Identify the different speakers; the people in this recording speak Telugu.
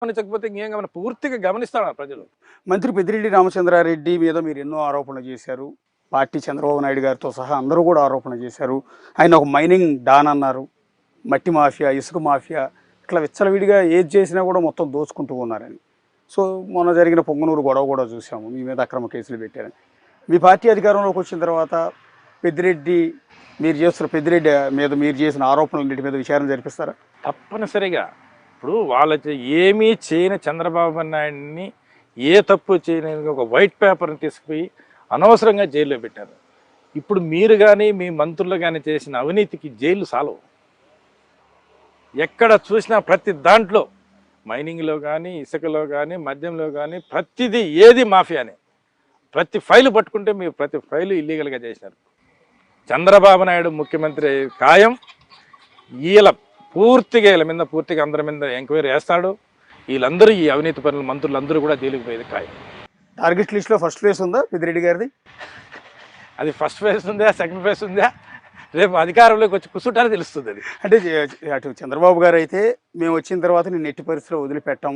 Speaker 1: గమనించకపోతే ఇంకేం పూర్తిగా గమనిస్తాడు ప్రజలు.
Speaker 2: మంత్రి పెద్దిరెడ్డి రామచంద్రారెడ్డి మీద మీరు ఎన్నో ఆరోపణలు చేశారు. పార్టీ చంద్రబాబు నాయుడు గారితో సహా అందరూ కూడా ఆరోపణ చేశారు. ఆయన ఒక మైనింగ్ డాన్ అన్నారు. మట్టి మాఫియా, ఇసుక మాఫియా, ఇట్లా విచ్చలవిడిగా ఏది చేసినా కూడా మొత్తం దోచుకుంటూ ఉన్నారని. సో మొన్న జరిగిన పొంగనూరు గొడవ కూడా చూసాము, మీ మీద అక్రమ కేసులు పెట్టారని. మీ పార్టీ అధికారంలోకి వచ్చిన తర్వాత పెద్దిరెడ్డి మీద మీరు చేసిన ఆరోపణలన్నిటి మీద విచారణ జరిపిస్తారా?
Speaker 1: తప్పనిసరిగా. ఇప్పుడు వాళ్ళ ఏమీ చేయని చంద్రబాబు నాయుడిని, ఏ తప్పు చేయని ఒక వైట్ పేపర్ని తీసుకుపోయి అనవసరంగా జైల్లో పెట్టారు. ఇప్పుడు మీరు కానీ మీ మంత్రులు కానీ చేసిన అవినీతికి జైలు సాలవు. ఎక్కడ చూసినా ప్రతి దాంట్లో మైనింగ్లో కానీ, ఇసుకలో కానీ, మద్యంలో కానీ ప్రతిదీ ఏది మాఫియానే. ప్రతి ఫైలు పట్టుకుంటే మీరు ప్రతి ఫైలు ఇల్లీగల్గా చేసినారు. చంద్రబాబు నాయుడు ముఖ్యమంత్రి ఖాయం. వీళ్ళ పూర్తిగా అందరి మీద ఎంక్వైరీ వేస్తాడు. వీళ్ళందరూ ఈ అవినీతి పనులు మంత్రులందరూ కూడా జైలుకి పోయేది ఖాయం.
Speaker 2: టార్గెట్ లిస్ట్లో ఫస్ట్ ప్లేస్ ఉందా పెద్దిరెడ్డి గారిది?
Speaker 1: అది ఫస్ట్ ఫేజ్ ఉందా, సెకండ్ ఫేజ్ ఉందా, రేపు అధికారంలోకి వచ్చి కూర్చుంటారో తెలుస్తుంది. అది
Speaker 2: అంటే అటు చంద్రబాబు గారు అయితే మేము వచ్చిన తర్వాత నేను ఎట్టి పరిస్థితిలో వదిలిపెట్టాం,